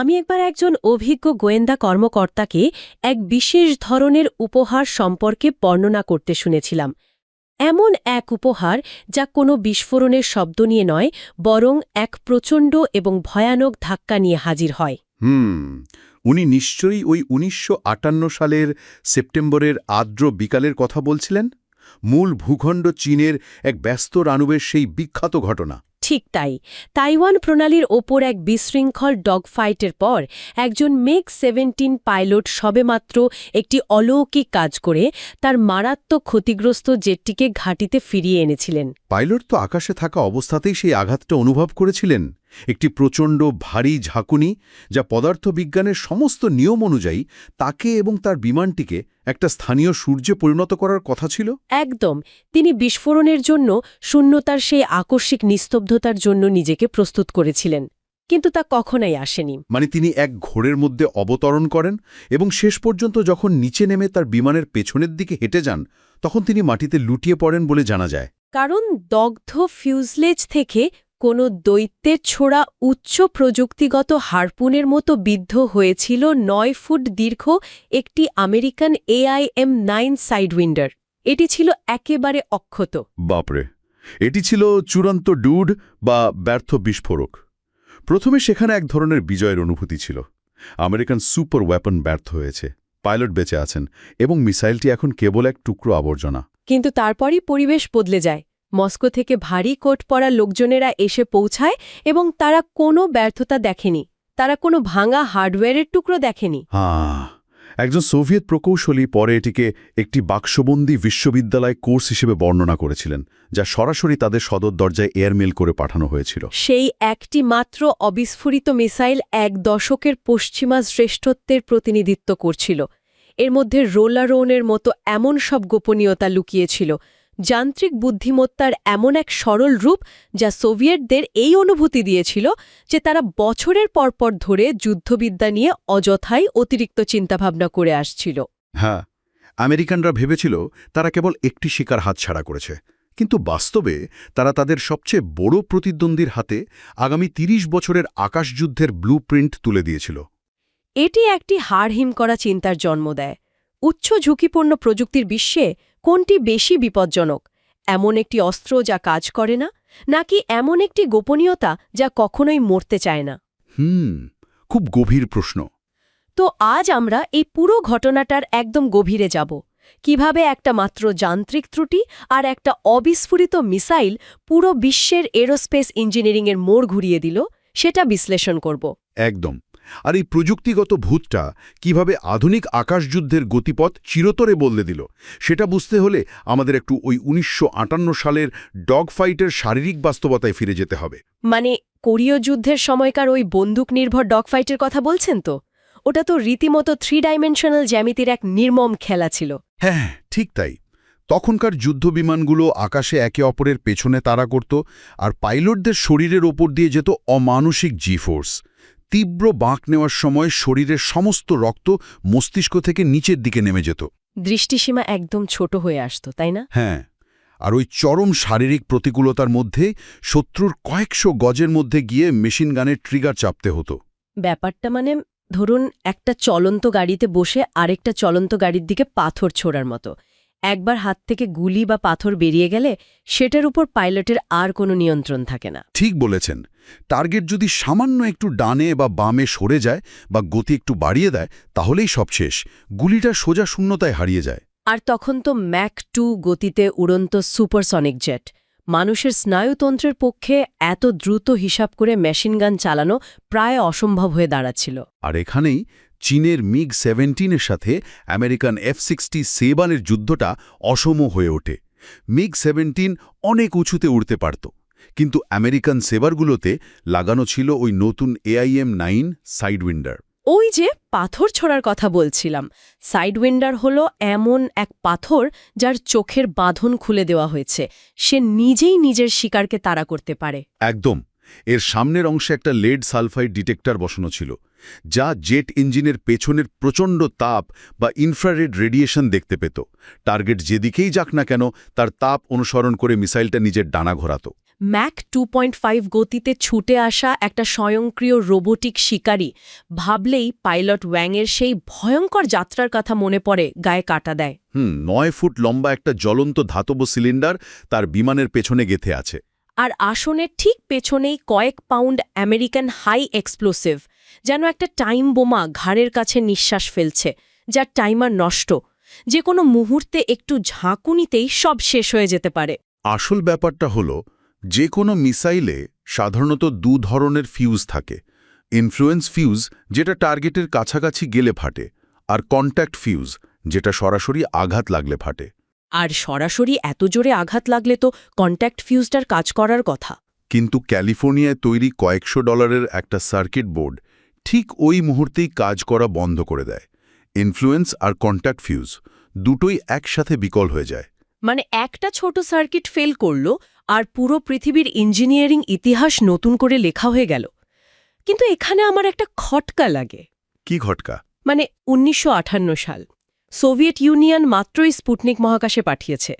আমি একবার একজন অভিজ্ঞ গোয়েন্দা কর্মকর্তাকে এক বিশেষ ধরনের উপহার সম্পর্কে বর্ণনা করতে শুনেছিলাম। এমন এক উপহার যা কোনো বিস্ফোরণের শব্দ নিয়ে নয়, বরং এক প্রচণ্ড এবং ভয়ানক ধাক্কা নিয়ে হাজির হয়। উনি নিশ্চয়ই ওই ১৯৫৮ সালের সেপ্টেম্বরের আর্দ্র বিকালের কথা বলছিলেন, মূল ভূখণ্ড চীনের এক ব্যস্ত রানুবের সেই বিখ্যাত ঘটনা। ঠিক তাই। তাইওয়ান প্রণালীর ওপর এক বিশৃঙ্খল ডগফাইটের পর একজন MiG-17 পাইলট সবেমাত্র একটি অলৌকিক কাজ করে তার মারাত্মক ক্ষতিগ্রস্ত জেটটিকে ঘাঁটিতে ফিরিয়ে এনেছিলেন। পাইলট তো আকাশে থাকা অবস্থাতেই সেই আঘাতটা অনুভব করেছিলেন, একটি প্রচণ্ড ভারী ঝাঁকুনি যা পদার্থবিজ্ঞানের সমস্ত নিয়ম অনুযায়ী তাকে এবং তার বিমানটিকে একটা স্থানীয় সূর্যে পরিণত করার কথা ছিল। একদম। তিনি বিস্ফোরণের জন্য শূন্যতার সেই আকস্মিক নিস্তব্ধতার জন্য নিজেকে প্রস্তুত করেছিলেন, কিন্তু তা কখনোই আসেনি। মানে তিনি এক ঘোরের মধ্যে অবতরণ করেন এবং শেষ পর্যন্ত যখন নিচে নেমে তার বিমানের পেছনের দিকে হেঁটে যান, তখন তিনি মাটিতে লুটিয়ে পড়েন বলে জানা যায়। কারণ দগ্ধ ফিউজলেজ থেকে কোনো দৈত্যের ছোড়া উচ্চ প্রযুক্তিগত হারপুনের মতো বিদ্ধ হয়েছিল ৯ ফুট দীর্ঘ একটি আমেরিকান AIM-9 সাইডউইন্ডার। এটি ছিল একেবারে অক্ষত। বাপরে, এটি ছিল চূড়ান্ত ডুড বা ব্যর্থ বিস্ফোরক। প্রথমে সেখানে এক ধরনের বিজয়ের অনুভূতি ছিল। আমেরিকান সুপার ওয়েপন ব্যর্থ হয়েছে, পাইলট বেঁচে আছেন এবং মিসাইলটি এখন কেবল এক টুকরো আবর্জনা। কিন্তু তারপরই পরিবেশ বদলে যায়। মস্কো থেকে ভারী কোট পরা লোকজনেরা এসে পৌঁছায় এবং তারা কোনো ব্যর্থতা দেখেনি, তারা কোনো ভাঙা হার্ডওয়্যারের টুকরো দেখেনি। একজন সোভিয়েত প্রকৌশলী পরে এটিকে একটি বাক্সবন্দী বিশ্ববিদ্যালয় কোর্স হিসেবে বর্ণনা করেছিলেন, যা সরাসরি তাদের সদর দরজায় এয়ারমেল করে পাঠানো হয়েছিল। সেই একটি মাত্র অবিস্ফোরিত মিসাইল এক দশকের পশ্চিমা শ্রেষ্ঠত্বের প্রতিনিধিত্ব করছিল। এর মধ্যে রোলারোনের মতো এমন সব গোপনীয়তা লুকিয়েছিল, যান্ত্রিক বুদ্ধিমত্তার এমন এক সরল রূপ যা সোভিয়েতদের এই অনুভূতি দিয়েছিল যে তারা বছরের পরপর ধরে যুদ্ধবিদ্যা নিয়ে অযথাই অতিরিক্ত চিন্তাভাবনা করে আসছিল। হ্যাঁ, আমেরিকানরা ভেবেছিল তারা কেবল একটি শিকার হাতছাড়া করেছে, কিন্তু বাস্তবে তারা তাদের সবচেয়ে বড় প্রতিদ্বন্দ্বীর হাতে আগামী ৩০ বছরের আকাশযুদ্ধের ব্লুপ্রিন্ট তুলে দিয়েছিল। এটি একটি হাড়হিম করা চিন্তার জন্ম দেয়। উচ্চ ঝুঁকিপূর্ণ প্রযুক্তির বিশ্বে কোনটি বেশি বিপজ্জনক? এমন একটি অস্ত্র যা কাজ করে না, নাকি এমন একটি গোপনীয়তা যা কখনোই মরতে চায় না? খুব গভীর প্রশ্ন। তো আজ আমরা এই পুরো ঘটনাটার একদম গভীরে যাব। কিভাবে একটা মাত্র যান্ত্রিক ত্রুটি আর একটা অবিস্ফোরিত মিসাইল পুরো বিশ্বের এরোস্পেস ইঞ্জিনিয়ারিংয়ের মোড় ঘুরিয়ে দিল, সেটা বিশ্লেষণ করব। একদম। আর এই প্রযুক্তিগত ভূতটা কিভাবে আধুনিক আকাশযুদ্ধের গতিপথ চিরতরে বদলে দিল, সেটা বুঝতে হলে আমাদের একটু ওই ১৯৫৮ সালের ডগ ফাইটের শারীরিক বাস্তবতায় ফিরে যেতে হবে। মানে কোরীয় যুদ্ধের সময়কার ওই বন্দুক নির্ভর ডগ ফাইটের কথা বলছেন তো? ওটা তো রীতিমতো 3 ডাইমেনশনাল জ্যামিতির এক নির্মম খেলা ছিল। হ্যাঁ, ঠিক তাই। তখনকার যুদ্ধবিমানগুলো আকাশে একে অপরের পেছনে তাড়া করত, আর পাইলটদের শরীরের ওপর দিয়ে যেত অমানুষিক জি-ফোর্স। তীব্র বাঁক নেওয়ার সময় শরীরের সমস্ত রক্ত মস্তিষ্ক থেকে নিচের দিকে নেমে যেত। দৃষ্টিসীমা একদম ছোট হয়ে আসত, তাই না? হ্যাঁ, আর ওই চরম শারীরিক প্রতিকূলতার মধ্যে শত্রুর কয়েকশো গজের মধ্যে গিয়ে মেশিন গানের ট্রিগার চাপতে হতো। ব্যাপারটা মানে, ধরুন একটা চলন্ত গাড়িতে বসে আরেকটা চলন্ত গাড়ির দিকে পাথর ছোড়ার মতো। একবার হাত থেকে গুলি বা পাথর বেরিয়ে গেলে সেটার উপর পাইলটের আর কোনো নিয়ন্ত্রণ থাকে না। ঠিক বলেছেন। টার্গেট যদি সামান্য একটু ডানে বা বামে সরে যায় বা গতি একটু বাড়িয়ে দেয়, তাহলেই সব শেষ। গুলিটা সোজা শূন্যতায় হারিয়ে যায়। আর তখন তো ম্যাক 2 গতিতে উড়ন্ত সুপারসনিক জেট। মানুষের স্নায়ুতন্ত্রের পক্ষে এত দ্রুত হিসাব করে মেশিনগান চালানো প্রায় অসম্ভব হয়ে দাঁড়াচ্ছিল। আর এখানেই চীনের MiG-17 সাথে আমেরিকান F-60 যুদ্ধটা অসম হয়ে ওঠে। MiG-17 অনেক উঁচুতে উড়তে পারত, কিন্তু আমেরিকান সেবারগুলোতে লাগানো ছিল ওই নতুন AIM-9 সাইডউইন্ডার। ওই যে পাথর ছোড়ার কথা বলছিলাম, সাইডউইন্ডার হলো এমন এক পাথর যার চোখের বাঁধন খুলে দেওয়া হয়েছে। সে নিজেই নিজের শিকারকে তাড়া করতে পারে। একদম। এর সামনের অংশে একটা লেড সালফাইড ডিটেক্টর বসানো ছিল, যা জেট ইঞ্জিনের পেছনের প্রচণ্ড তাপ বা ইনফ্রারেড রেডিয়েশন দেখতে পেত। টার্গেট যেদিকেই যাক না কেন, তার তাপ অনুসরণ করে মিসাইলটা নিজের ডানা ঘোরাত। ম্যাক 2.5 গতিতে ছুটে আসা একটা স্বয়ংক্রিয় রোবোটিক শিকারী ভাবলেই পাইলট ওয়াংয়ের সেই ভয়ঙ্কর যাত্রার কথা মনে পড়ে, গায়ে কাটা দেয়। 9 ফুট লম্বা একটা জ্বলন্ত ধাতব সিলিন্ডার তার বিমানের পেছনে গেঁথে আছে। আর আসনের ঠিক পেছনেই কয়েক পাউন্ড আমেরিকান হাই এক্সপ্লোসিভ, যেন একটা টাইম বোমা ঘাড়ের কাছে নিঃশ্বাস ফেলছে, যার টাইমার নষ্ট, যে কোনো মুহূর্তে একটু ঝাঁকুনিতেই সব শেষ হয়ে যেতে পারে। আসল ব্যাপারটা হলো, যে কোনো মিসাইলে সাধারণত 2 ধরনের ফিউজ থাকে। ইনফ্লুয়েন্স ফিউজ, যেটা টার্গেটের কাছাকাছি গেলে ফাটে, আর কন্ট্যাক্ট ফিউজ, যেটা সরাসরি আঘাত লাগলে ফাটে। আর সরাসরি এত জোরে আঘাত লাগলে তো কন্ট্যাক্ট ফিউজটার কাজ করার কথা। কিন্তু ক্যালিফোর্নিয়ায় তৈরি কয়েকশো ডলারের একটা সার্কিট বোর্ড ঠিক ওই মুহূর্তেই কাজ করা বন্ধ করে দেয়। ইনফ্লুয়েন্স আর কন্ট্যাক্ট ফিউজ দুটোই একসাথে বিকল হয়ে যায়। মানে একটা ছোট সার্কিট ফেল করল, আর পুরো পৃথিবীর ইঞ্জিনিয়ারিং ইতিহাস নতুন করে লেখা হয়ে গেল। কিন্তু এখানে আমার একটা খটকা লাগে। কি ঘটকা? মানে 1958 সাল, সোভিয়েত ইউনিয়ন মাত্রই স্পুটনিক মহাকাশে পাঠিয়েছে।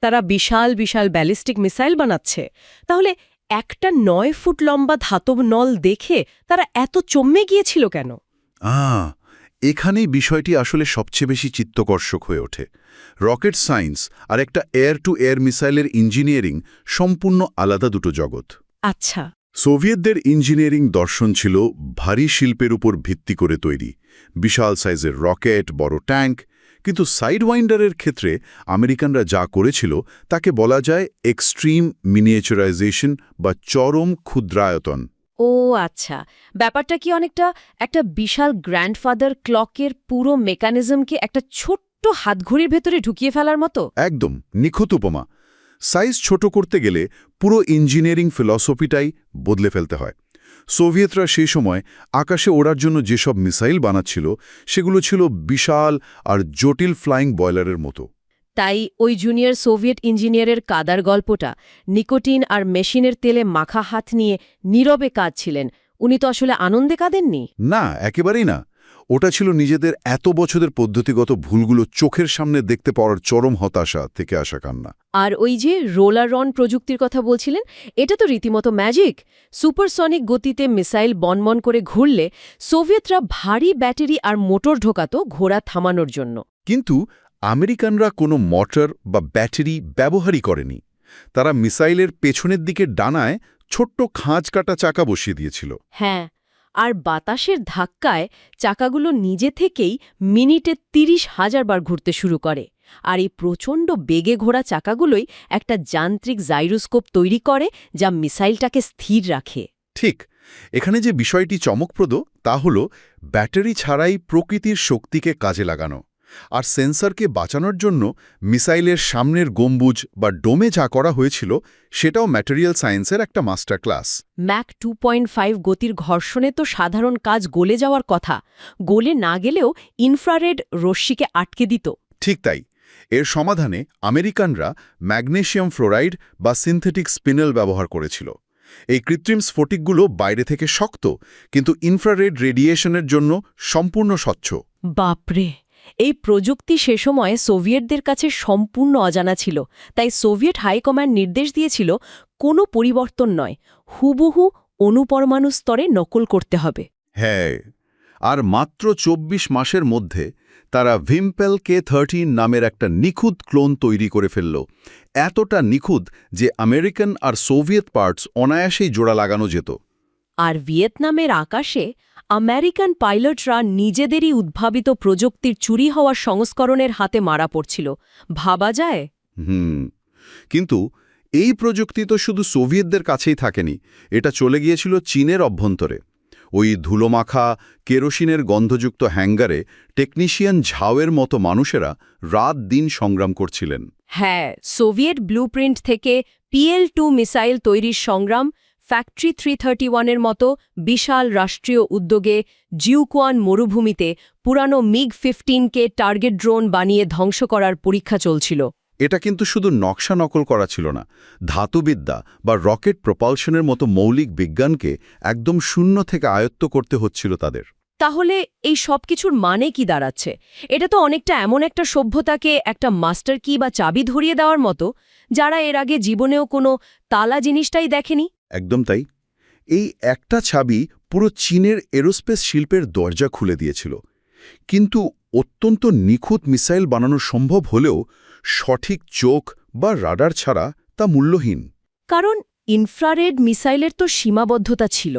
তারা বিশাল বিশাল ব্যালিস্টিক মিসাইল বানাচ্ছে। তাহলে একটা 9 ফুট লম্বা ধাতব নল দেখে তারা এত চমকে গিয়েছিল কেন? এখানেই বিষয়টি আসলে সবচেয়ে বেশি চিত্তকর্ষক হয়ে ওঠে। রকেট সায়েন্স আর একটা এয়ার টু এয়ার মিসাইলের ইঞ্জিনিয়ারিং সম্পূর্ণ আলাদা দুটো জগৎ। আচ্ছা। সোভিয়েতদের ইঞ্জিনিয়ারিং দর্শন ছিল ভারী শিল্পের উপর ভিত্তি করে তৈরি, বিশাল সাইজের রকেট, বড় ট্যাঙ্ক। কিন্তু সাইডওয়াইন্ডারের ক্ষেত্রে আমেরিকানরা যা করেছিল তাকে বলা যায় এক্সট্রিম মিনিয়েচারাইজেশন বা চরম ক্ষুদ্রায়তন। ও আচ্ছা, ব্যাপারটা কি অনেকটা একটা বিশাল গ্র্যান্ডফাদার ক্লকের পুরো মেকানিজমকে একটা ছোট্ট হাতঘড়ির ভেতরে ঢুকিয়ে ফেলার মতো? একদম নিখুঁত উপমা। সাইজ ছোট করতে গেলে পুরো ইঞ্জিনিয়ারিং ফিলসফিটাই বদলে ফেলতে হয়। সোভিয়েতরা সেই সময় আকাশে ওড়ার জন্য যেসব মিসাইল বানাচ্ছিল সেগুলো ছিল বিশাল আর জটিল ফ্লাইং বয়লারের মতো। তাই ওই জুনিয়র সোভিয়েত ইঞ্জিনিয়ারের কাদার গল্পটা, নিকোটিন আর মেশিনের তেলে মাখা হাত নিয়ে নীরবে কাঁদছিলেন, উনি তো আসলে আনন্দে কাঁদেননি। না, একেবারেই না। ওটা ছিল নিজেদের এত বছরের পদ্ধতিগত ভুলগুলো চোখের সামনে দেখতে পাওয়ার চরম হতাশা থেকে আসা কান্না। আর ওই যে রোলার রন প্রযুক্তির কথা বলছিলেন, এটা তো রীতিমতো ম্যাজিক। সুপারসনিক গতিতে মিসাইল বনবন করে ঘুরলে সোভিয়েতরা ভারী ব্যাটারি আর মোটর ঢোকাত ঘোড়া থামানোর জন্য। কিন্তু আমেরিকানরা কোনো মোটর বা ব্যাটারি ব্যবহারই করেনি। তারা মিসাইলের পেছনের দিকে ডানায় ছোট্ট খাঁজ কাটা চাকা বসিয়ে দিয়েছিল। হ্যাঁ, আর বাতাসের ধাক্কায় চাকাগুলো নিজে থেকেই মিনিটে 30,000 বার ঘুরতে শুরু করে। আর এই প্রচণ্ড বেগে ঘোরা চাকাগুলোই একটা যান্ত্রিক জাইরোস্কোপ তৈরি করে, যা মিসাইলটাকে স্থির রাখে। ঠিক, এখানে যে বিষয়টি চমকপ্রদ তা হল ব্যাটারি ছাড়াই প্রকৃতির শক্তিকে কাজে লাগানো। আর সেন্সরকে বাঁচানোর জন্য মিসাইলের সামনের গম্বুজ বা ডোমে যা করা হয়েছিল সেটাও ম্যাটেরিয়াল সায়েন্সের একটা মাস্টার ক্লাস। ম্যাক 2.5 গতির ঘর্ষণে তো সাধারণ কাজ গলে যাওয়ার কথা, গলে না গেলেও ইনফ্রারেড রশ্মিকে আটকে দিত। ঠিক তাই। এর সমাধানে আমেরিকানরা ম্যাগনেসিয়াম ফ্লোরাইড বা সিনথেটিক স্পিনেল ব্যবহার করেছিল। এই কৃত্রিম স্ফটিকগুলো বাইরে থেকে শক্ত, কিন্তু ইনফ্রারেড রেডিয়েশনের জন্য সম্পূর্ণ স্বচ্ছ। বাপরে, এই প্রযুক্তি সে সময় সোভিয়েতদের কাছে সম্পূর্ণ অজানা ছিল। তাই সোভিয়েত হাইকমান্ড নির্দেশ দিয়েছিল কোনো পরিবর্তন নয়, হুবহু অণুপরমাণু স্তরে নকল করতে হবে। হ্যাঁ, আর মাত্র 24 মাসের মধ্যে তারা ভিম্পেল K-13 নামের একটা নিখুঁত ক্লোন তৈরি করে ফেলল। এতটা নিখুঁত যে আমেরিকান আর সোভিয়েত পার্টস অনায়াসেই জোড়া লাগানো যেত। আর ভিয়েতনামের আকাশে আমেরিকান পাইলটরা নিজেদেরই উদ্ভাবিত প্রযুক্তির চুরি হওয়ার সংস্করণের হাতে মারা পড়ছিল, ভাবা যায়? কিন্তু এই প্রযুক্তি তো শুধু সোভিয়েতদের কাছেই থাকেনি, এটা চলে গিয়েছিল চীনের অভ্যন্তরে। ওই ধুলোমাখা কেরোসিনের গন্ধযুক্ত হ্যাঙ্গারে টেকনিশিয়ান ঝাওয়ের মতো মানুষেরা রাত দিন সংগ্রাম করছিলেন। হ্যাঁ, সোভিয়েত ব্লুপ্রিন্ট থেকে PL-2 মিসাইল তৈরির সংগ্রাম, ফ্যাক্টরি 331-এর মতো বিশাল রাষ্ট্রীয় উদ্যোগে জিউকুয়ান মরুভূমিতে পুরানো MiG-15কে টার্গেট ড্রোন বানিয়ে ধ্বংস করার পরীক্ষা চলছিল। এটা কিন্তু শুধু নকশা নকল করা ছিল না, ধাতুবিদ্যা বা রকেট প্রপালশনের মতো মৌলিক বিজ্ঞানকে একদম শূন্য থেকে আয়ত্ত করতে হচ্ছিল তাদের। তাহলে এই সব কিছুর মানে কি দাঁড়াচ্ছে? এটা তো অনেকটা এমন একটা সভ্যতাকে একটা মাস্টার কি বা চাবি ধরিয়ে দেওয়ার মতো, যারা এর আগে জীবনেও কোনো তালা জিনিসটাই দেখেনি। একদম তাই। এই একটা ছাবি পুরো চীনের এরোস্পেস শিল্পের দরজা খুলে দিয়েছিল। কিন্তু অত্যন্ত নিখুঁত মিসাইল বানানো সম্ভব হলেও সঠিক চোখ বা রাডার ছাড়া তা মূল্যহীন। কারণ ইনফ্রারেড মিসাইলের তো সীমাবদ্ধতা ছিল।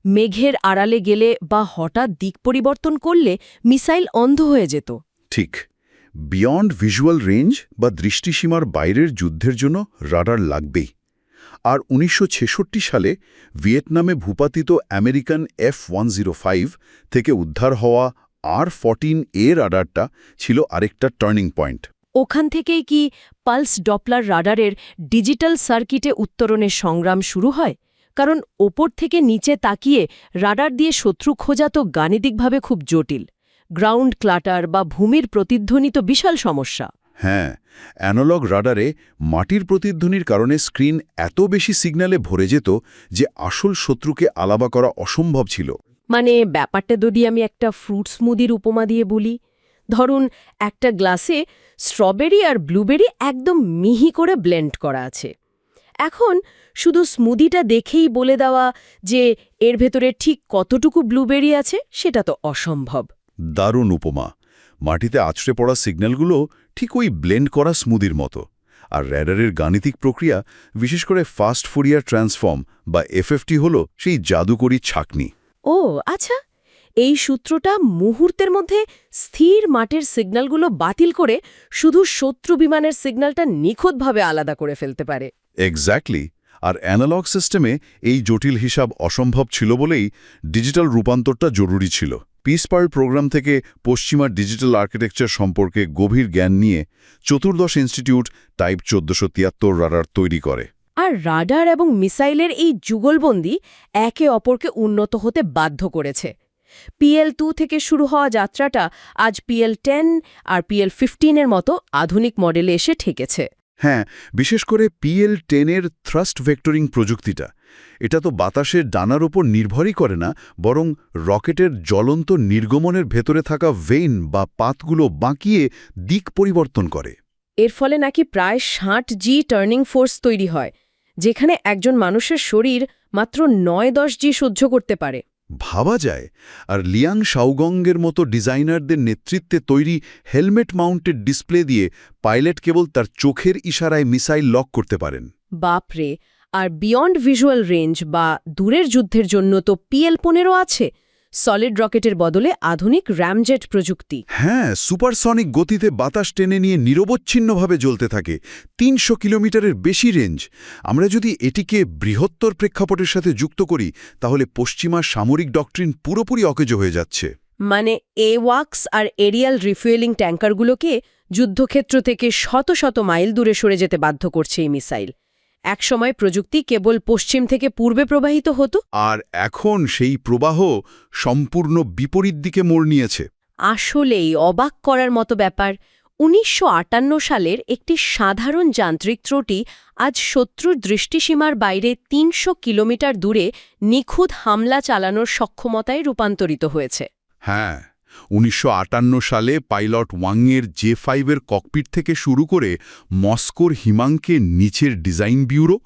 মেঘের আড়ালে গেলে বা হঠাৎ দিক পরিবর্তন করলে মিসাইল অন্ধ হয়ে যেত। ঠিক, বিয়ন্ড ভিজুয়াল রেঞ্জ বা দৃষ্টিসীমার বাইরের যুদ্ধের জন্য রাডার লাগবেই। আর ১৯৬৬ সালে ভিয়েতনামে ভূপাতিত আমেরিকান F-105 থেকে উদ্ধার হওয়া R-14A রাডারটা ছিল আরেকটা টার্নিং পয়েন্ট। ওখান থেকেই কি পালস ডপলার রাডারের ডিজিটাল সার্কিটে উত্তরণের সংগ্রাম শুরু হয়? কারণ ওপর থেকে নিচে তাকিয়ে রাডার দিয়ে শত্রু খোঁজা তো গাণিতিকভাবে খুব জটিল। গ্রাউন্ড ক্লাটার বা ভূমির প্রতিধ্বনি তো বিশাল সমস্যা। হ্যাঁ, অ্যানালগ রাডারে মাটির প্রতিধ্বনির কারণে স্ক্রিন এত বেশি সিগন্যালে ভরে যেত যে আসল শত্রুকে আলাদা করা অসম্ভব ছিল। মানে ব্যাপারটা যদি আমি একটা ফ্রুট স্মুদির উপমা দিয়ে বলি, ধরুন একটা গ্লাসে স্ট্রবেরি আর ব্লুবেরি একদম মিহি করে ব্লেন্ড করা আছে। এখন শুধু স্মুদিটা দেখেই বলে দেওয়া যে এর ভেতরে ঠিক কতটুকু ব্লুবেরি আছে সেটা তো অসম্ভব। দারুণ উপমা। মাটিতে আছড়ে পড়া সিগন্যালগুলো ঠিক ওই ব্লেন্ড করা স্মুদির মতো। আর র্যাডারের গাণিতিক প্রক্রিয়া, বিশেষ করে ফাস্ট ফুরিয়ার ট্রান্সফর্ম বা এফএফটি হল সেই জাদুকরী ছাঁকনি। ও আচ্ছা, এই সূত্রটা মুহূর্তের মধ্যে স্থির মাঠের সিগন্যালগুলো বাতিল করে শুধু শত্রু বিমানের সিগন্যালটা নিখুঁতভাবে আলাদা করে ফেলতে পারে। এক্স্যাক্টলি। আর অ্যানালগ সিস্টেমে এই জটিল হিসাব অসম্ভব ছিল বলেই ডিজিটাল রূপান্তরটা জরুরি ছিল। পিস পার্ল প্রোগ্রাম থেকে পশ্চিমা ডিজিটাল আর্কিটেকচার সম্পর্কে গভীর জ্ঞান নিয়ে চতুর্দশ ইনস্টিটিউট টাইপ ১৪৭৩ রাডার তৈরি করে। আর রাডার এবং মিসাইলের এই যুগলবন্দি একে অপরকে উন্নত হতে বাধ্য করেছে। PL-2 থেকে শুরু হওয়া যাত্রাটা আজ PL-10 আর PL-15-এর মতো আধুনিক মডেলে এসে ঠেকেছে। হ্যাঁ, বিশেষ করে PL-10-এর থ্রাস্ট ভেক্টরিং প্রযুক্তিটা, এটা তো বাতাসের ডানার ওপর নির্ভরই করে না, বরং রকেটের জ্বলন্ত নির্গমনের ভেতরে থাকা ভেইন বা পাতগুলো বাঁকিয়ে দিক পরিবর্তন করে। এর ফলে নাকি প্রায় ৬০G টার্নিং ফোর্স তৈরি হয়, যেখানে একজন মানুষের শরীর মাত্র ৯-১০G সহ্য করতে পারে। ভাবা যায়। আর লিয়াং শাওগংয়ের মতো ডিজাইনারদের নেতৃত্বে তৈরি হেলমেট মাউন্টেড ডিসপ্লে দিয়ে পাইলট কেবল তার চোখের ইশারায় মিসাইল লক করতে পারেন। বাপরে! আর বিয়ন্ড ভিজুয়াল রেঞ্জ বা দূরের যুদ্ধের জন্য তো PL-15 আছে, সলিড রকেটের বদলে আধুনিক র্যামজেট প্রযুক্তি। হ্যাঁ, সুপারসনিক গতিতে বাতাস টেনে নিয়ে নিরবচ্ছিন্নভাবে জ্বলতে থাকে। ৩০০ কিলোমিটারের বেশি রেঞ্জ। আমরা যদি এটিকে বৃহত্তর প্রেক্ষাপটের সাথে যুক্ত করি, তাহলে পশ্চিমা সামরিক ডক্ট্রিন পুরোপুরি অকেজো হয়ে যাচ্ছে। মানে এওয়াক্স আর এরিয়াল রিফুয়েলিং ট্যাঙ্কারগুলোকে যুদ্ধক্ষেত্র থেকে শত শত মাইল দূরে সরে যেতে বাধ্য করছে এই মিসাইল। একসময় প্রযুক্তি কেবল পশ্চিম থেকে পূর্বে প্রবাহিত হতো, আর এখন সেই প্রবাহ সম্পূর্ণ বিপরীত দিকে মোড় নিয়েছে। আসলেই অবাক করার মতো ব্যাপার। ১৯৫৮ সালের একটি সাধারণ যান্ত্রিক ত্রুটি আজ শত্রুর দৃষ্টিসীমার বাইরে ৩০০ কিলোমিটার দূরে নিখুঁত হামলা চালানোর সক্ষমতায় রূপান্তরিত হয়েছে। হ্যাঁ, ১৯৫৮ সালে পাইলট ওয়াংয়ের J-5-এর ককপিট থেকে শুরু করে মস্কোর হিমাঙ্কে নিচের ডিজাইন ব্যুরো,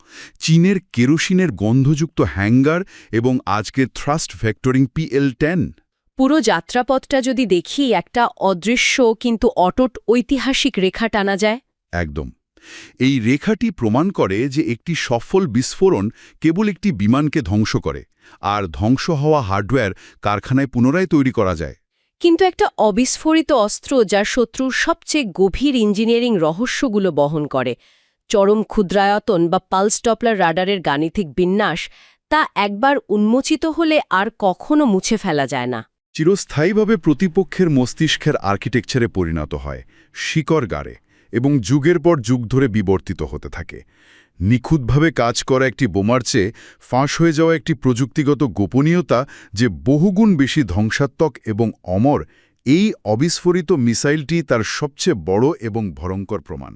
চীনের কেরোসিনের গন্ধযুক্ত হ্যাঙ্গার এবং আজকের থ্রাস্ট ভেক্টরিং PL-10। পুরো যাত্রাপথটা যদি দেখি, একটা অদৃশ্য কিন্তু অটুট ঐতিহাসিক রেখা টানা যায়। একদম। এই রেখাটি প্রমাণ করে যে একটি সফল বিস্ফোরণ কেবল একটি বিমানকে ধ্বংস করে, আর ধ্বংস হওয়া হার্ডওয়্যার কারখানায় পুনরায় তৈরি করা যায়। কিন্তু একটা অবিস্ফোরিত অস্ত্র যা শত্রুর সবচেয়ে গভীর ইঞ্জিনিয়ারিং রহস্যগুলো বহন করে, চরম ক্ষুদ্রায়তন বা পালস ডপলার রাডারের গাণিতিক বিন্যাস, তা একবার উন্মোচিত হলে আর কখনো মুছে ফেলা যায় না। চিরস্থায়ীভাবে প্রতিপক্ষের মস্তিষ্কের আর্কিটেকচারে পরিণত হয়, শিকড় গাড়ে এবং যুগের পর যুগ ধরে বিবর্তিত হতে থাকে। নিখুঁতভাবে কাজ করা একটি বোমার চেয়ে ফাঁস হয়ে যাওয়া একটি প্রযুক্তিগত গোপনীয়তা যে বহুগুণ বেশি ধ্বংসাত্মক এবং অমর, এই অবিস্ফোরিত মিসাইলটি তার সবচেয়ে বড় এবং ভয়ঙ্কর প্রমাণ।